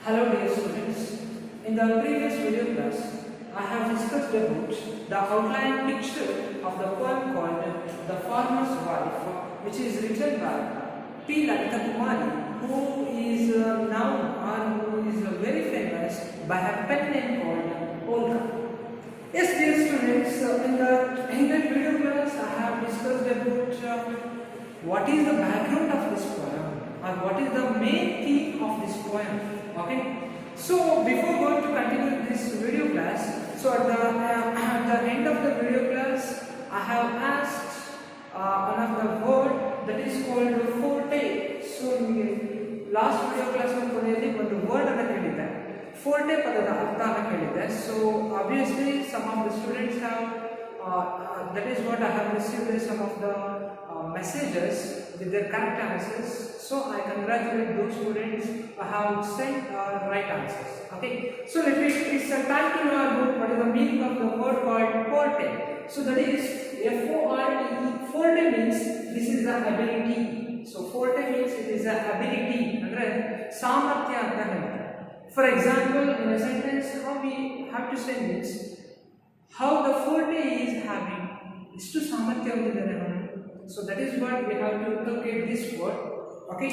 Hello dear students, in the previous video class, I have discussed about the outline picture of the poem called The Farmer's Wife, which is written by P. Lalita Kumari, who is known or who is very famous by her pen name called Olga. Yes dear students, in the video class I have discussed about what is the background of this poem or what is the main theme of this poem. Okay, so before going to continue this video class, so at the end of the video class I have asked one of the word that is called forte. So last video class ಕೊನೆಯಲ್ಲಿ ಒಂದು word ಅನ್ನು ಕೇಳಿದ್ದೆ, forte ಪದದ ಅರ್ಥ ಅನ್ನು ಕೇಳಿದ್ದೆ. So obviously some of the students have that is what I have received some of the messages with their correct answers. So I congratulate those students who have sent right answers. Okay, so it's a time to know about what is the meaning of the word called forte. So that is F-O-R-T-E. Forte means this is the ability. So forte means it is the ability. Andre samarthya anta ಹೇಳ್ತಾರೆ. For example, in a sentence, how we have to say means how the forte is having. ಇಷ್ಟು ಸಾಮರ್ಥ್ಯ ಹೊಂದಿದ್ದಾನೆ ಅವನು. So that is what we have to locate this word. Okay.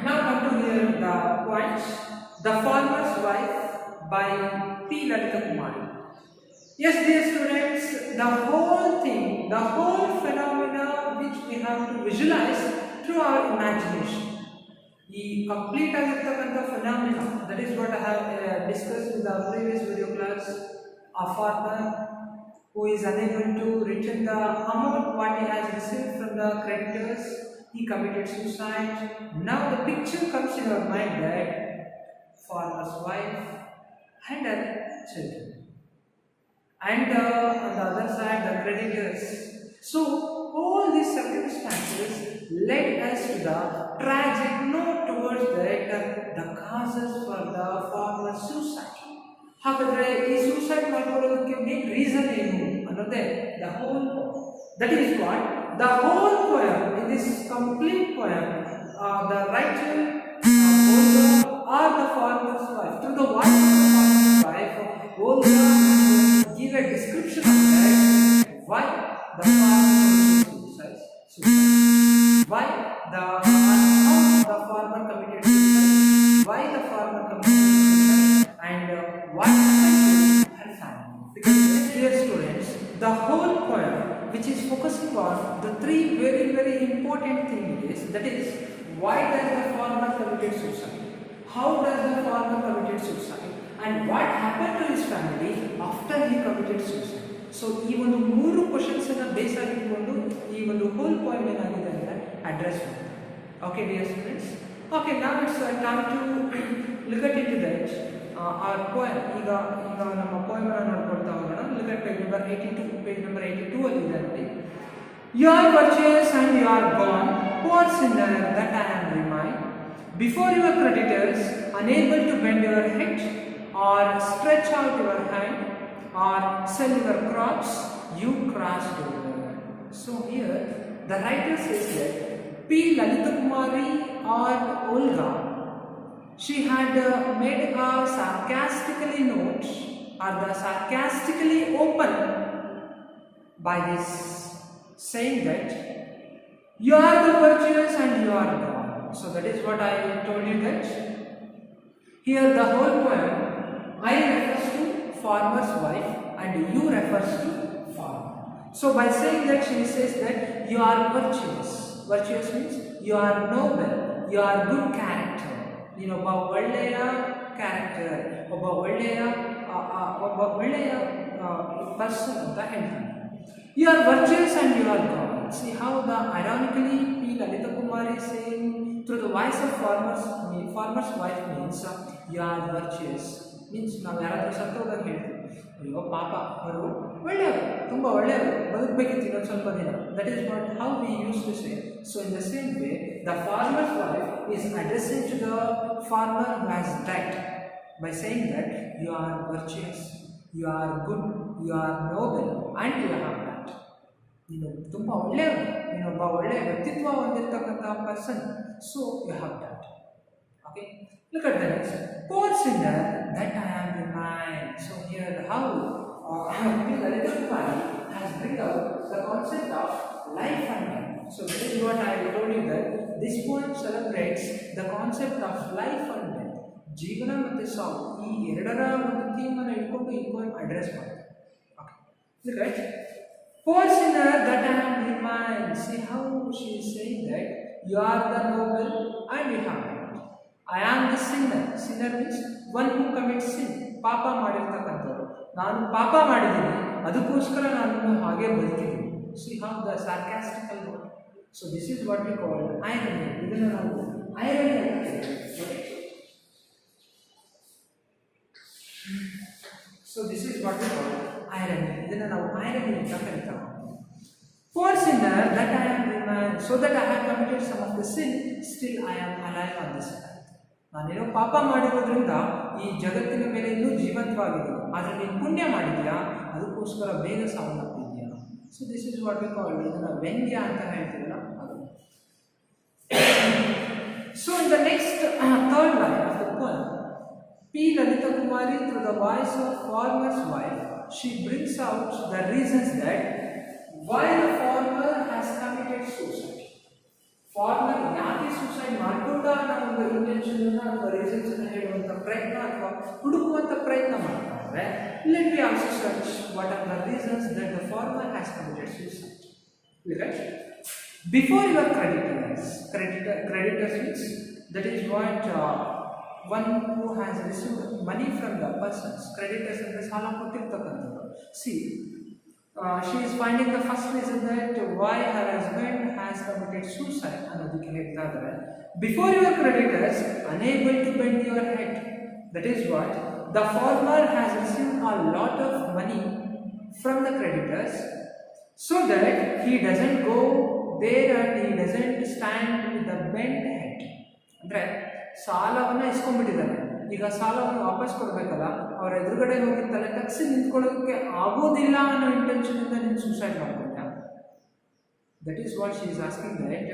Now come to here the points. The Farmer's Wife by P. Lalita Kumari. Yes, dear students, the whole thing, the whole phenomena which we have to visualize through our imagination. The complete phenomena, that is what I have discussed in the previous video class. A farmer who is unable to return the amount what he has received from the creditors, he committed suicide. Now the picture comes in your mind that farmer's wife and her children, and on the other side the creditors. So all these circumstances led us to the tragic note towards the causes for the farmer's suicide. ಹಾಗಾದ್ರೆ ಈ suicide ಮಾಡ್ಕೊಳ್ಳೋದಕ್ಕೆ main reason ಏನು ಅನ್ನೋದೇ the whole poem. That is what the whole poem, in this complete poem, the writer or the farmer's wife, through the voice of the farmer's wife, Olga give a description of that, why the farmer committed suicide, why how the farmer committed suicide, why the farmer committed suicide, and what happened to her family. Because dear students, the whole poem which is focusing on the three very important things, that is why does the farmer committed suicide, how does the farmer committed suicide, and what happened to his family after he committed suicide. So ಈ ಒಂದು ಮೂರು questions ಅನ್ನು base ಆಗಿಟ್ಕೊಂಡು ಈ ಒಂದು hole point ಏನಾಗಿದೆ ಅಂತ address ಮಾಡ್ತಾರೆ. Okay dear students, okay ನಾವು it's time to look at it that our poem. ಈಗ ನಮ್ಮ poem ಅನ್ನು ನೋಡ್ಕೊಳ್ತಾ ಹೋಗೋಣ. Look at page number 82. Page number 82 ಅಲ್ಲಿ ಇದೆ ನೋಡಿ. You are virtuous and you are gone, poor sinner that I am remind. Before your creditors, unable to bend your head or stretch out your hand or sell your crops, you crossed over. So here the writer says that P. Lalita Kumari or Olga, she had made a sarcastically note or the sarcastically open by this saying that you are the virtuous and you are gone. So that is what I told you, that here the whole poem I refers to farmer's wife and you refers to farmer. So by saying that, she says that you are virtuous. Virtuous means you are noble, you are good character. ಒಬ್ಬ ಒಳ್ಳೆಯ character, ಒಬ್ಬ ಒಳ್ಳೆಯ person ಅಂತ ಹೇಳ್ತಾನೆ. You are virtuous and you are God. See how the ironically P Lalitha Kumar is saying through the voice of farmer's wife means you are virtuous means ನಾವು ಯಾರಾದರೂ ಸತ್ತೋದಾಗ ಹೇಳ್ತೀವಿ, ಅಯ್ಯೋ ಪಾಪ ಅವರು ಒಳ್ಳೆಯವರು, ತುಂಬ ಒಳ್ಳೆಯವರು, ಬದುಕಬೇಕಿತ್ತು ಇನ್ನೊಂದು ಸ್ವಲ್ಪ ದಿನ. That is what how we use to say. So in the same way the farmer's wife is addressing to the farmer who has died by saying that you are virtuous, you are good, you are noble and you have that. ನೀನು ತುಂಬ ಒಳ್ಳೆಯವರು, ನೀನೊಬ್ಬ ಒಳ್ಳೆಯ ವ್ಯಕ್ತಿತ್ವ ಹೊಂದಿರತಕ್ಕಂಥ person, so you have that. Okay, Look at the next. Poor sinner, that I am remind. So here how Lalita Kumari has bring out the concept of life and death. So that is what I told you, that this poem celebrates the concept of life and death. ಜೀವನ ಮತ್ತು ಸಾವು ಈ ಎರಡರ ಒಂದು theme ಅನ್ನು ಇಟ್ಕೊಂಡು ಈ poem address ಮಾಡ್ತಾರೆ. Look at poor sinner that I am remind. See how she is saying that you are the noble and you have it. I am the sinner. Sinner means one who commits sin. ಪಾಪ ಮಾಡಿರ್ತಕ್ಕಂಥವ್ರು. ನಾನು ಪಾಪ ಮಾಡಿದ್ದೀನಿ, ಅದಕ್ಕೋಸ್ಕರ ನಾನು ಹಾಗೆ ಬದುಕಿದ್ದೀನಿ. See how the sarcastical word. So this is what we call irony. ಇದನ್ನು ನಾವು irony ಅಂತ ಹೇಳ್ತೀವಿ. So this is what we call irony. ಇದನ್ನು ನಾವು irony ಅಂತ ಕರೀತಾರೆ. Poor sinner that I am remind, so that I have committed some of the sin, still I am alive on this earth. ನಾನೇನೋ ಪಾಪ ಮಾಡಿರೋದ್ರಿಂದ ಈ ಜಗತ್ತಿನ ಮೇಲೆ ಇನ್ನೂ ಜೀವಂತವಾಗಿದ್ದೀನಿ, ಆದರೆ ನೀನು ಪುಣ್ಯ ಮಾಡಿದ್ಯಾ, ಅದಕ್ಕೋಸ್ಕರ ಬೇಗ ಸಾವನ್ನಪ್ಪಿದ್ಯಾ. So this is what we call, ಇದನ್ನು ವ್ಯಂಗ್ಯ ಅಂತ ಹೇಳ್ತೀವಲ್ಲ ಅದು. So in the next third line of the poem, P. Lalita Kumari, through the voice of farmer's wife, she brings out the reasons that why the farmer has committed suicide. Farmer ಯಾಕೆ suicide ಮಾಡಿಕೊಂಡ ಅನ್ನೋ ಒಂದು intention ಅಥವಾ reasons ಅನ್ನು ಹೇಳುವಂಥ ಪ್ರಯತ್ನ ಅಥವಾ ಹುಡುಕುವಂಥ ಪ್ರಯತ್ನ ಮಾಡ್ತಾರೆ. Let we also search what are the reasons that the farmer has committed suicide. Before your creditors means that is what one who has received money from the persons. Creditors ಅಂದರೆ ಸಾಲ ಕೊಟ್ಟಿರ್ತಕ್ಕಂಥದ್ದು. See she is finding the first reason that why her husband has committed suicide. ಅನ್ನೋದಕ್ಕೆ ಹೇಳ್ತಾ ಇದ್ದಾರೆ, before your creditors unable to bend your head, that is what the farmer has received a lot of money from the creditors, so that he doesn't go there and he doesn't stand with the bent head. ಅಂದ್ರೆ ಸಾಲವನ್ನ ಇಸ್ಕೊಂಡ್ಬಿಟ್ಟಿದ್ದಾನೆ, ಈಗ ಸಾಲವನ್ನು ವಾಪಸ್ ಕೊಡಬೇಕಲ್ಲ, ಅವರ ಎದುರುಗಡೆ ಹೋಗಿ ತಲೆ ತಗ್ಸಿ ನಿಂತ್ಕೊಳ್ಳೋದಕ್ಕೆ ಆಗೋದಿಲ್ಲ ಅನ್ನೋ ಇಂಟೆನ್ಷನ್ ಇಂದ ನೀನು ಸೂಸೈಡ್ ಮಾಡ್ಕೊಂಡ. That is what she is asking, that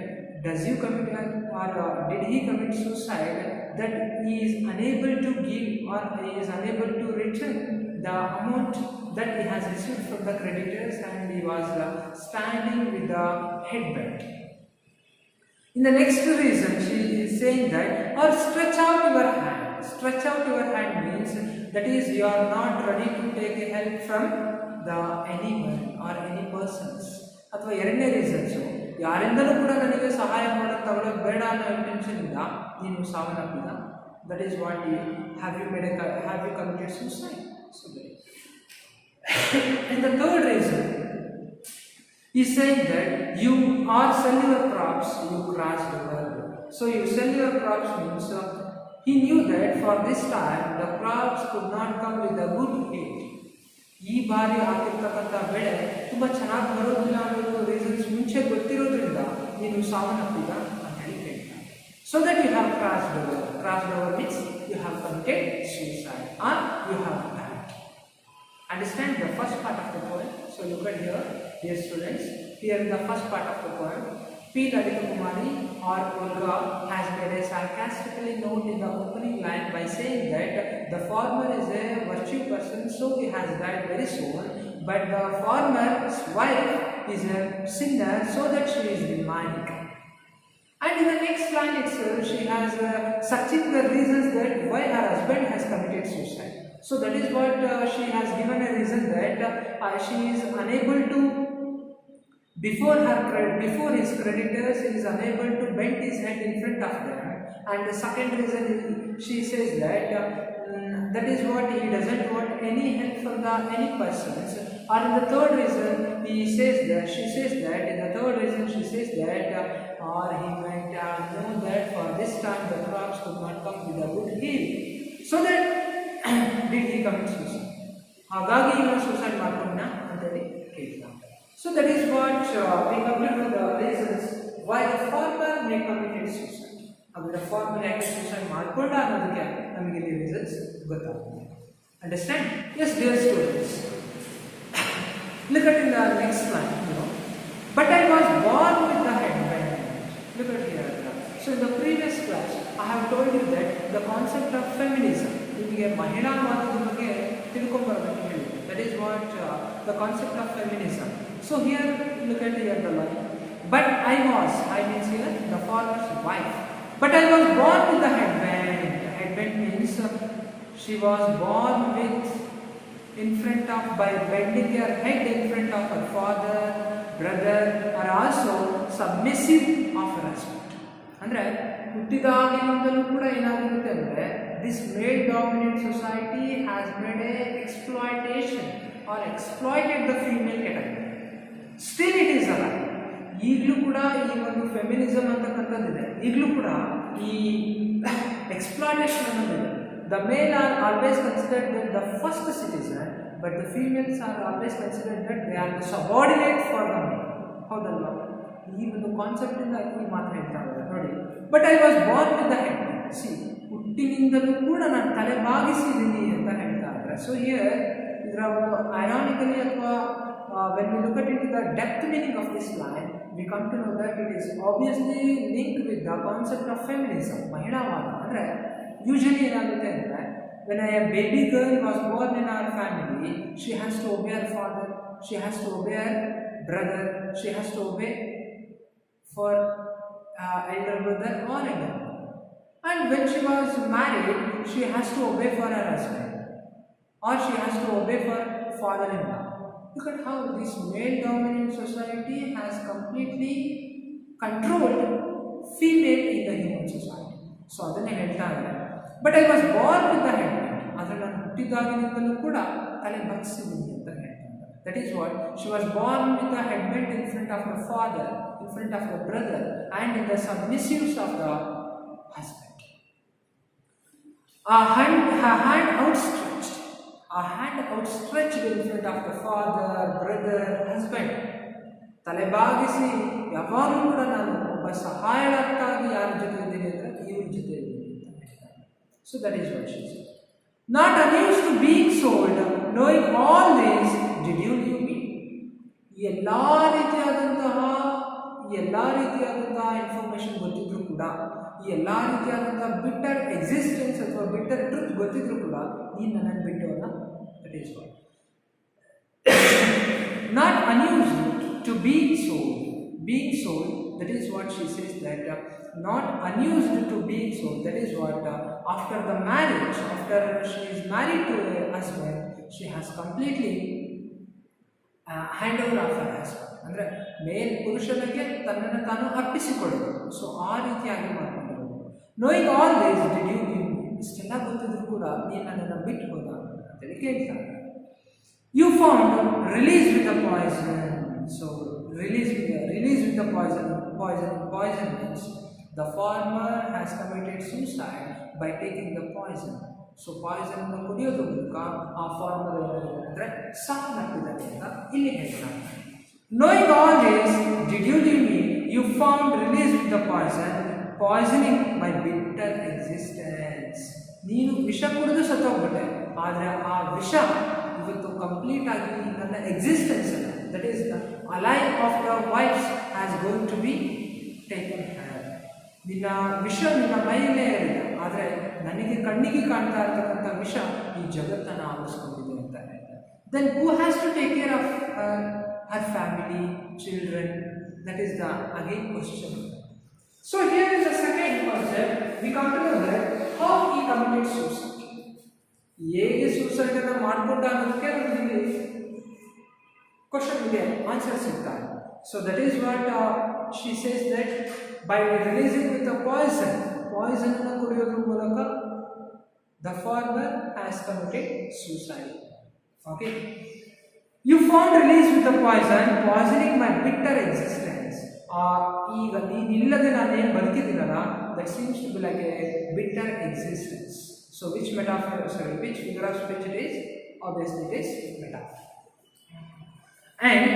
does you commit or did he commit suicide that he is unable to give or he is unable to return the amount that he has received from the creditors and he was standing with the head bent. In the next reason she is saying that, or stretch out your hand. Stretch out your hand means that is you are not ready to take a help from the anyone or any persons. ಅಥವಾ ಎರಡನೇ reasons, ಯಾರಿಂದಲೂ ಕೂಡ ನನಗೆ ಸಹಾಯ ಮಾಡೋದು ತಗೊಳ್ಳೋದು ಬೇಡ ಅನ್ನೋ ಇಂಟೆನ್ಷನ್ ಇಂದ ನೀನು ಸಾವನ್ನಪ್ಪಿದ. That is what have you committed suicide. So and the third reason is saying that you are sell your crops, you cross the river. So you sell your crops means he knew that for this time the crops could not come with a good yield. ಈ ಬಾರಿ ಹಾಕಿರ್ತಕ್ಕಂಥ ಬೆಳೆ ತುಂಬ ಚೆನ್ನಾಗಿ ಬರೋದಿಲ್ಲ ಅನ್ನೋ reasons ಮುಂಚೆ ಗೊತ್ತಿರೋದ್ರಿಂದ ನೀನು ಸಾವನ್ನಪ್ಪಿದ ಅಂತ ಹೇಳಿ ಹೇಳ್ತಾರೆ. So that you have crossed over. Crossed over means you have committed suicide or you have died. Understand the first part of the poem. So look at here, dear students. Here in the first part of the poem, P. Lalita Kumari or Olga has made a sarcastically note in the opening line by saying that the farmer is a virtue person, so he has died very soon, but the farmer's wife is a sinner, so that she is demonic. And in the next line itself, she has SACHIN the reasons that why her husband has committed suicide. So that is what she has given a reason that she is unable to, before his creditors, he is unable to bend his head in front of them. And the second reason is, she says that that is what he doesn't want any help from any persons. Or in the third reason, she says that in the third reason she says that or he might know that for this time the crops could not come with a good yield. So that did he commit suicide? ಹಾಗಾಗಿ ಇವನು suicide ಮಾಡ್ಕೊಂಡ ಅಂತೇಳಿ ಕೇಳ್ತಾರೆ. So that is what we conclude with the reasons why the farmer may commit suicide. Agre farmer ಯಾಕೆ suicide ಮಾಡ್ಕೊಂಡ ಅನ್ನೋದಕ್ಕೆ ನಮಗೆ ಇಲ್ಲಿ reasons ಗೊತ್ತಾಗುತ್ತೆ. Understand? Yes, dear students. Look at in the next line, but I was born with the head bent. Look at here. So in the previous class, I have told you that the concept of feminism. ನಿಮಗೆ ಮಹಿಳಾವಾದದ ಬಗ್ಗೆ ತಿಳ್ಕೊಂಬರ್ಬೇಕು ಹೇಳಿ. That is what the concept of feminism. So here, look at here the line. But I means here the farmer's wife. But I was born with the headband. Headband means she was born with in front of, by bending her head in front of her father, brother, are also submissive of her husband. ಅಂದರೆ ಹುಟ್ಟಿದಾಗಿನಿಂದಲೂ ಕೂಡ ಏನಾಗಿರುತ್ತೆ ಅಂದರೆ this male dominant society has made a exploitation or exploited the female category. Still it is alive. ಈಗಲೂ ಕೂಡ ಈ ಒಂದು feminism ಅಂತಕ್ಕಂಥದ್ದಿದೆ. ಈಗಲೂ ಕೂಡ ಈ exploitation ಅನ್ನೋದಿದೆ. The male are always considered the first citizen, but the females are always considered that they are the subordinate for the male. ಹೌದಲ್ವಾ? ಈ ಒಂದು ಕಾನ್ಸೆಪ್ಟ್ ಇಂದ ಈ ಮಾತು ಹೇಳ್ತಾ ಇದ್ದಾರೆ ನೋಡಿ. But I was born with the head. See, ಹುಟ್ಟಿನಿಂದಲೂ ಕೂಡ ನಾನು ತಲೆ ಬಾಗಿಸಿದ್ದೀನಿ ಅಂತ ಹೇಳ್ತಾ ಇದ್ದಾರೆ. ಸೊ ಹಿಯರ್ ಇದರ ಒಂದು ಐರಾನಿಕಲಿ ಅಥವಾ when we look at into the depth meaning of this line, we come to know that it is obviously linked with the concept of feminism. ಮಹಿಳಾವಾದ ಅಂದರೆ ಯೂಶಲಿ ಏನಾಗುತ್ತೆ ಅಂದರೆ when a baby girl was born in our family, she has to obey her father, she has to obey her brother, she has to obey for elder brother or elder brother. And when she was married, she has to obey for her husband or she has to obey for father-in-law. Look at how this male dominant society has completely controlled female in the human society. So ಅದನ್ನೇ ಹೇಳ್ತಾ ಇದ್ದಾರೆ. But I was born with the head bend. ಆದರೆ ನಾನು ಹುಟ್ಟಿದಾಗಿನಿಂದಲೂ ಕೂಡ ತಲೆ ಬಗ್ಸಿದ್ದೀನಿ ಅಂತ ಹೇಳ್ತಾ ಇದ್ದಾರೆ. That is what she was born with the head bend in front of the father, in front of the brother and in the submissives of the husband. A hand outstretched in front of the father, brother, husband. ತಲೆ ಬಾಗಿಸಿ ಯಾವಾಗಲೂ ಕೂಡ ನಾನು ಒಬ್ಬ ಸಹಾಯಕರಾಗಿ ಯಾರ ಜೊತೆ ಇದ್ದೀನಿ ಅಂದರೆ ಇವ್ರ ಜೊತೆ ಇದ್ದೀನಿ ಅಂತ ಹೇಳ್ತಾರೆ. So that is what she said. Not unused to being sold, knowing all this, did you leave me? ಎಲ್ಲ ರೀತಿಯಾದಂತಹ ಇನ್ಫಾರ್ಮೇಷನ್ ಗೊತ್ತಿದ್ರು ಕೂಡ, ಈ ಎಲ್ಲ ರೀತಿಯಾದಂತಹ ಬಿಟ್ಟರ್ ಎಕ್ಸಿಸ್ಟೆನ್ಸ್ ಅಥವಾ ಬಿಟ್ಟರ್ ಟ್ರೂತ್ ಗೊತ್ತಿದ್ರು ಕೂಡ ನೀನು ನನ್ನನ್ನು ಬಿಟ್ಟವಲ್ಲ. That is what. Not unused to being sold. Being sold, that is what she says, that not unused to being sold. That is what after the marriage, after she is married to her husband, she has completely hand over of her husband. ಅಂದರೆ ಪುರುಷನಿಗೆ ತನ್ನನ್ನು ತಾನು ಅರ್ಪಿಸಿಕೊಳ್ಳೋದು. So ಆ ರೀತಿಯಾಗಿ ಮಾಡ್ಕೊಂಡಿರೋದು. Knowing all this, did you give me? ಇಷ್ಟೆಲ್ಲ ಗೊತ್ತಿದ್ರು ಕೂಡ ನೀನು ನನ್ನನ್ನು ಬಿಟ್ಟು ಹೋದ ಅಂತೇಳಿ ಕೇಳ್ತಾರೆ. You found release with the poison. So release with the poison means the farmer has committed suicide by taking the poison. So poison ಅನ್ನು ಕುಡಿಯೋದ್ರ ಮೂಲಕ ಆ ಫಾರ್ಮರ್ ಅಂದರೆ ಸಾವನ್ನಪ್ಪಿದ್ದಾರೆ ಅಂತ ಇಲ್ಲಿ ಹೇಳ್ತಾರೆ. Knowing all this, did you leave me? You found release with the poisoning my bitter existence. ನೀನು ವಿಷ ಕುಡಿದು ಸತ್ತೋಗ್ಬಿಟ್ಟೆ, ಆದರೆ ಆ ವಿಷ ಇವತ್ತು ಕಂಪ್ಲೀಟ್ ಆಗಿ ನನ್ನ ಎಕ್ಸಿಸ್ಟೆನ್ಸ್ ಅಲ್ಲ, that is the alive of the wife's has going to be taken care. ನಿನ್ನ ವಿಷ ನಿನ್ನ ಮೈಯಲ್ಲೇ ಇರಲಿಲ್ಲ, ಆದರೆ ನನಗೆ ಕಣ್ಣಿಗೆ ಕಾಣ್ತಾ ಇರ್ತಕ್ಕಂಥ ವಿಷ ಈ ಜಗತ್ತನ್ನು ಆವರಿಸ್ಕೊಂಡಿದೆ ಅಂತ ಹೇಳ್ತಾರೆ. Then who has to take care of her family, children? That is the again question. So here is the second concept. We come to know that how he committed suicide. ಹೇಗೆ ಸೂಸೈಡ್ ಅನ್ನು ಮಾಡಿಕೊಂಡ ಅನ್ನೋದಕ್ಕೆ ನಮಗೆ question ಇದೆ, answer ಸಿಗ್ತಾರೆ. So that is what she says, that by releasing with the poison ಅನ್ನು ಕುಡಿಯೋದ್ರ ಮೂಲಕ the farmer has committed suicide. Okay. You found release with the poisoning my bitter existence. ಈಗ ನೀನಿಲ್ಲದೆ ನಾನೇನು ಬದುಕಿದ್ದೀನಲ್ಲ, that seems to be like a bitter existence. So which figure of speech it is? Obviously it is metaphor. And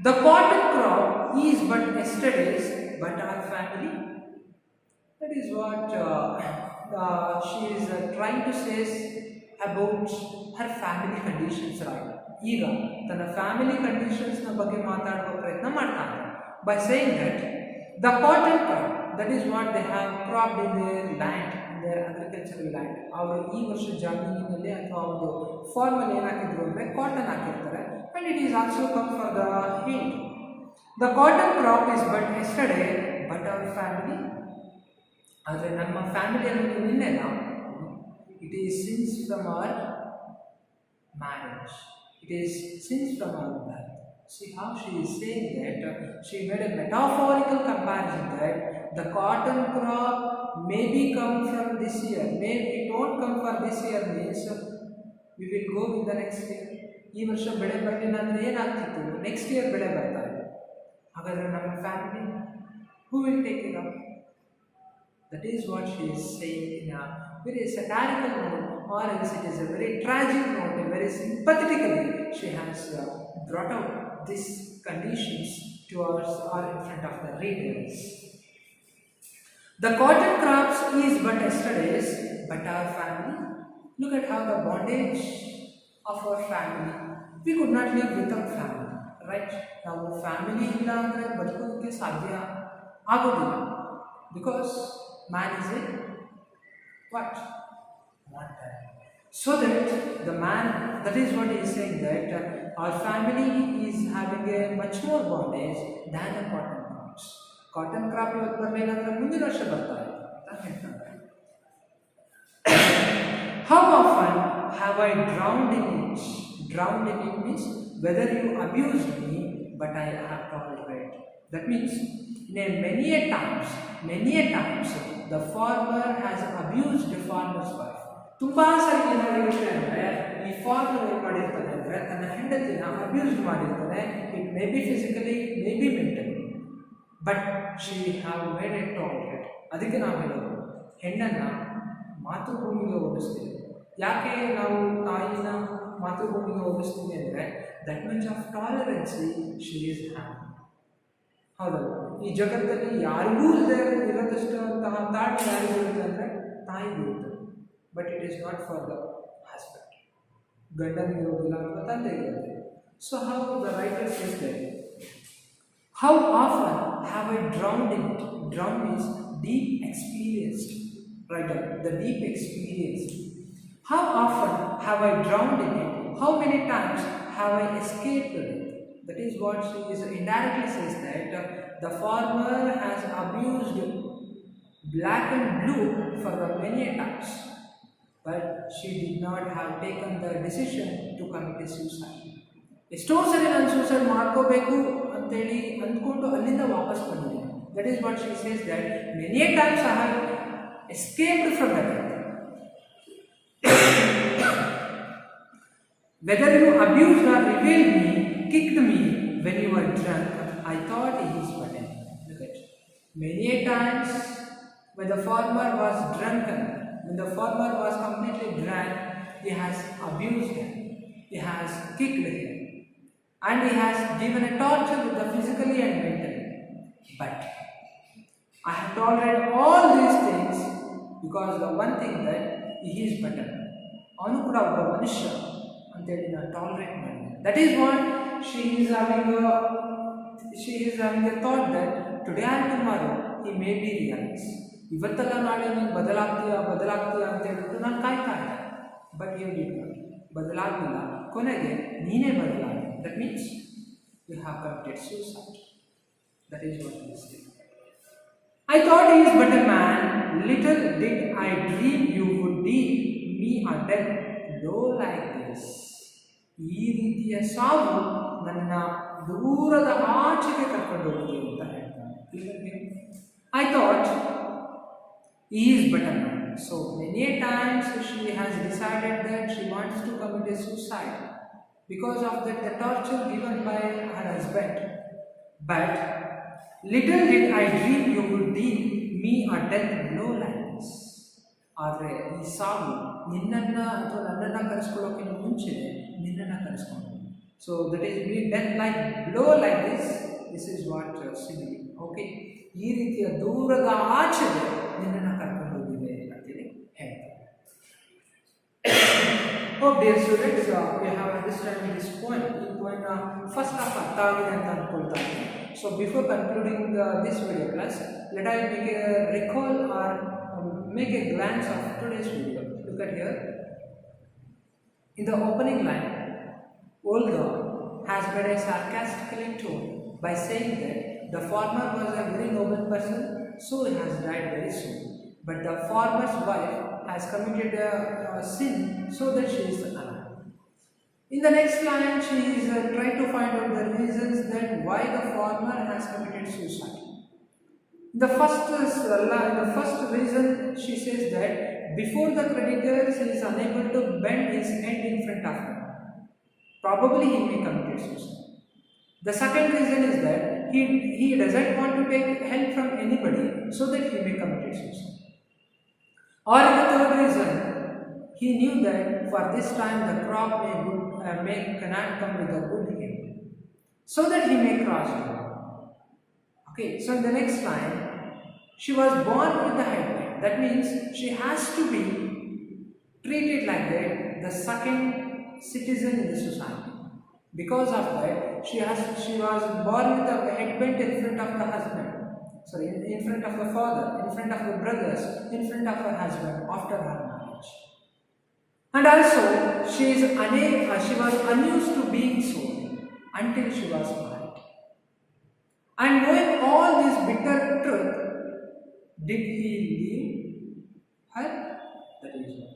the cotton crop is but yesterday's, but our family. That is what she is trying to say about her family conditions, right? ಈಗ ತನ್ನ family ಕಂಡೀಷನ್ಸ್ನ ಬಗ್ಗೆ ಮಾತಾಡುವ ಪ್ರಯತ್ನ ಮಾಡ್ತಾನೆ by saying that the cotton crop, that is what they have cropped in their land, ಅವರು ಈ ವರ್ಷ ಜಾಮೀನಿನಲ್ಲಿ ಅಥವಾ ಒಂದು ಫಾರ್ಮಲ್ಲಿ ಏನು ಹಾಕಿದ್ರು ಅಂದರೆ ಕಾಟನ್ ಹಾಕಿರ್ತಾರೆ. And it is also come for the hint. The cotton crop is but yesterday but our family. ಆದರೆ ನಮ್ಮ ಫ್ಯಾಮಿಲಿಯಲ್ಲಿ ನಿನ್ನೆಲ್ಲ. It is since from our marriage. It is since from our birth. See how she is saying that she made a metaphorical comparison that the cotton crop maybe come from this year, maybe it won't come for this year means we will go with the next year. ಈ ವರ್ಷ ಬೆಳೆ ಬರಲಿಲ್ಲ ಅಂದರೆ ಏನಾಗ್ತಿತ್ತು, next year ಬೆಳೆ ಬರ್ತಾ ಇದೆ. ಹಾಗಾದರೆ ನಮ್ಮ family who will take it up? That is what she is saying in a very satirical note, or else it is a very tragic note, and very sympathetically she has brought out these conditions towards or in front of the readers. The cotton crops is but yesterday's, but our family. Look at how the bondage of our family. We could not live without family, right? Now family ಇಲ್ಲ ಅಂದರೆ ಬದುಕೋದಕ್ಕೆ ಸಾಧ್ಯ ಆಗೋದಿಲ್ಲ. Because man is a what? Mortal. So that the man, that is what he is saying, that our family is having a much more bondage than the cotton crops. Cotton crop ಇವತ್ತು ಬರಲಿಲ್ಲ ಅಂದರೆ ಮುಂದಿನ ವರ್ಷ ಬರ್ತಾ ಇದೆ ಅಂತ ಹೇಳ್ತಾರೆ. How often have I drowned in it? Drowned in it means whether you abused me, but I have tolerated. That means many a times the farmer has abused the farmer's wife. ತುಂಬಾ ಸರಿ ಏನಾಗುತ್ತೆ ಅಂದರೆ ಈ farmer ಏನು ಮಾಡಿರ್ತಾನೆ ಅಂದರೆ ತನ್ನ ಹೆಂಡತಿನ ಅಬ್ಯೂಸ್ ಮಾಡಿರ್ತಾನೆ. It may be physically, may be mentally, but she have made it tolerate. ಅದಕ್ಕೆ ನಾವು ಹೇಳೋದು ಹೆಣ್ಣನ್ನು ಮಾತೃಭೂಮಿಗೆ ಹೋಲಿಸ್ತೀವಿ. ಯಾಕೆ ನಾವು ತಾಯಿನ ಮಾತೃಭೂಮಿಗೆ ಹೋಲಿಸ್ತೀವಿ ಅಂದರೆ that much of tolerancy she is have. ಹೌದಲ್ಲ, ಈ ಜಗತ್ತಲ್ಲಿ ಯಾರಿಗೂ ಇರೋದಷ್ಟು ಅಂತಹ ತಾಳ್ಮೆ ಯಾರಿಗೂ ಇರುತ್ತೆ ಅಂದರೆ ತಾಯಿಗೂ ಇರುತ್ತೆ. But it is not for the husband. ಗಂಡನಿಗಿರೋದಿಲ್ಲ ಅಥವಾ ತಂದೆಗಿರೋದಿಲ್ಲ. So how the writer says that how often have I drowned in it. Drown means deep experienced. Writer the deep experienced. How often have I drowned in it. How many times have I escaped it. That is what she is indirectly says, that the farmer has abused black and blue for many times, but she did not have taken the decision to commit suicide. ಎಷ್ಟೋ ಸರಿ ನಾನು suicide ಮಾಡ್ಕೋಬೇಕು ಅಂತೇಳಿ ಅಂದ್ಕೊಂಡು ಅಲ್ಲಿಂದ ವಾಪಸ್ ಬಂದಿದ್ದೀನಿ. That is what she says, that many times I have escaped from that. Whether you abused or reviled me, kicked me when you were drunk, I thought he is button. Look at it. Many a times when the farmer was drunken, when the farmer was completely drunk, he has abused him, he has kicked him, and he has given a torture with the physically and mentally. But I have tolerated all these things because the one thing that he is button. ಅವನು ಕೂಡ ಒಬ್ಬ ಮನುಷ್ಯ ಅಂತೇಳಿ ನಾನು tolerate ಮಾಡಿದೆ. That is what she is having a thought that today and tomorrow he may be realized. ಇವತ್ತೆಲ್ಲ ನಾಳೆ ನೀನು ಬದಲಾಗ್ತೀಯಾ ಅಂತ ಹೇಳ್ಬಿಟ್ಟು ನಾನು ಕಾಯ್ತಾ ಇದ್ದೆ. But you did not. ಬದಲಾಗಲಿಲ್ಲ. ಕೊನೆಗೆ ನೀನೇ ಬದಲಾಗ. That means you have committed suicide. That is what he is saying. I thought he is but a man. Little did I dream you would deem me a death low like this. ಈ ರೀತಿಯ ಸಾವು ನನ್ನ ದೂರದ ಆಚೆಗೆ ಕರ್ಕೊಂಡು ಹೋಗಿದೆ ಅಂತ ಹೇಳ್ತಾನೆ. I thought he is but a man. So many times she has decided that she wants to commit a suicide because of the torture given by her husband. But little did I dream you would deem me a death low like this. ಆದರೆ ಈ ಸಾವು ನಿನ್ನನ್ನು ಅಥವಾ ನನ್ನನ್ನು ಕರೆಸ್ಕೊಳ್ಳೋಕ್ಕಿಂತ ಮುಂಚೆ ನಿನ್ನನ್ನು ಕರೆಸ್ಕೊಂಡು. So that is be death like blow like this is what ಸಿನಿ. ಓಕೆ, ಈ ರೀತಿಯ ದೂರದ ಆಚೆಗೆ ನಿನ್ನನ್ನು ಕರ್ಕೊಂಡು ಹೋಗಿದೆ ಅಂತೇಳಿ ಹೇಳ್ತಾರೆ. Hope dear students we have understand this point. ಈ ಪಾಯಿಂಟ್ ಫಸ್ಟ್ ಹಾಫ್ ಅರ್ಥ ಆಗಿದೆ ಅಂತ ಅಂದ್ಕೊಳ್ತಾ ಇದ್ದೀನಿ. So before concluding this video class, let I make a recall or make a glance of today's video. Look at here. In the opening line, Olga has made a sarcastically tone by saying that the farmer was a very noble person, so he has died very soon. But the farmer's wife has committed a sin, so that she is alive. In the next line, she is trying to find out the reasons that why the farmer has committed suicide. The first reason, she says that before the creditors he is unable to bend his head in front of them. Probably he may commit suicide. The second reason is that he doesn't want to take help from anybody, so that he may commit suicide. Or in the third reason, he knew that for this time the crop cannot come with a good yield, so that he may cross it. Okay, so in the next line, she was born with the headband. That means she has to be treated like that, the second citizen in the society. Because of that, she was born with a headband in front of the husband. Sorry, in front of the father, in front of the brothers, in front of her husband after her marriage. And also, she was unused to being so until she was married. And knowing all this bitter truth, did he leave her? That is one.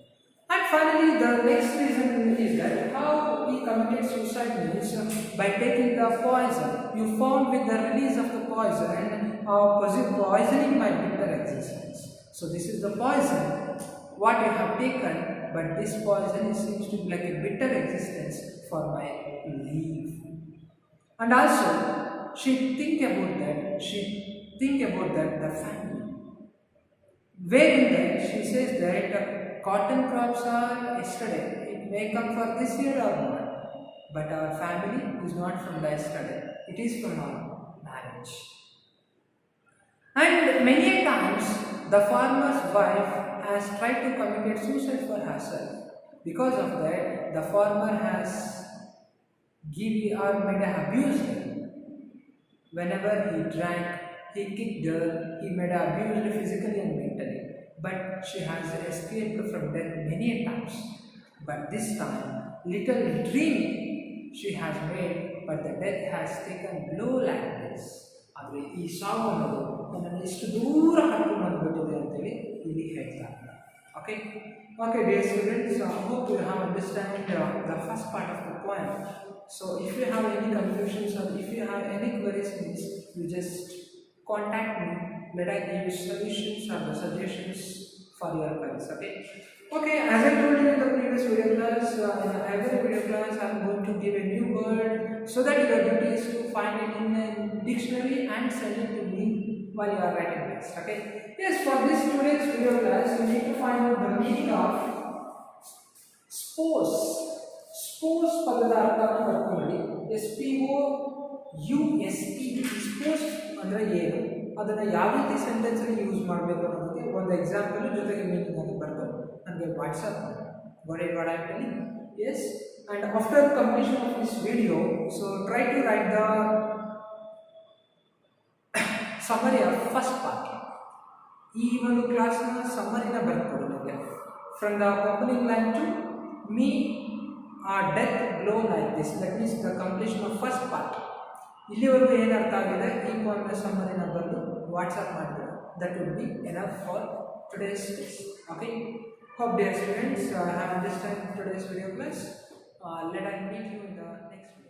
And finally, the next reason is that how he committed suicide means by taking the poison. You found with the release of the poison, poisoning my bitter existence. So this is the poison, what you have taken, but this poison seems to be like a bitter existence for my leave. And also, she think about that the family. Wherein that she says that cotton crops are yesterday. It may come for this year or not. But our family is not from the yesterday. It is from our marriage. And many times the farmer's wife has tried to commit suicide for herself. Because of that, the farmer has given or made abuse her. Whenever he drank, he kicked her, he made her abused physically and mentally. But she has escaped from death many times. But this time, little dream she has made, but the death has taken blow like this. ಆದರೆ ಈ ಸಾವು ಅನ್ನೋದು ನನ್ನನ್ನು ಇಷ್ಟು ದೂರ ಕರ್ಕೊಂಡು ಬಂದ್ಬಿಟ್ಟಿದೆ ಅಂತೇಳಿ ಇಲ್ಲಿ ಹೇಳ್ತಾರೆ. Okay, dear students, I hope you have understood the first part of the poem. So if you have any confusions or if you have any queries, please you just contact me. Let I give you solutions or the suggestions for your queries. Okay, as I told you in the previous video class, in every video class I am going to give a new word so that your duty is to find it in a dictionary and send it to me while you are writing text. Yes, for this today's video class, you need to find out the meaning of spose. Spose ಪದದ ಅರ್ಥವನ್ನು ಬರ್ಕೊಂಡ್ಬಿಡಿ. SPOUSE. Spouse ಅಂದರೆ ಏನು, ಅದನ್ನು ಯಾವ ರೀತಿ sentence ಅಲ್ಲಿ use ಮಾಡಬೇಕು ಅನ್ನೋದಕ್ಕೆ ಒಂದು ಎಕ್ಸಾಂಪಲ್ ಜೊತೆಗೆ ಮೀನಿಂಗ್ ಆಗಿ ಬರೆದು ನನಗೆ ವಾಟ್ಸಪ್ ಮಾಡಿ. what I am telling? Yes, and after completion of this video, so try to write the summary of first part. ಈ ಒಂದು ಕ್ಲಾಸ್ನ ಸಮ್ಮರಿನ ಬರ್ಕೊಡು ನನಗೆ. From the opening line to me death blow like this, that means the completion of first part. ಇಲ್ಲಿವರೆಗೂ ಏನು ಅರ್ಥ ಆಗಿದೆ ಈ ಪೋಯಮ್ನ ಸಮ್ಮರಿನ ಬರೆದು ವಾಟ್ಸಪ್ ಮಾಡಿದ್ರೆ that would be enough for today's class. Hope dear students have understood today's video class. Let us meet you in the next video.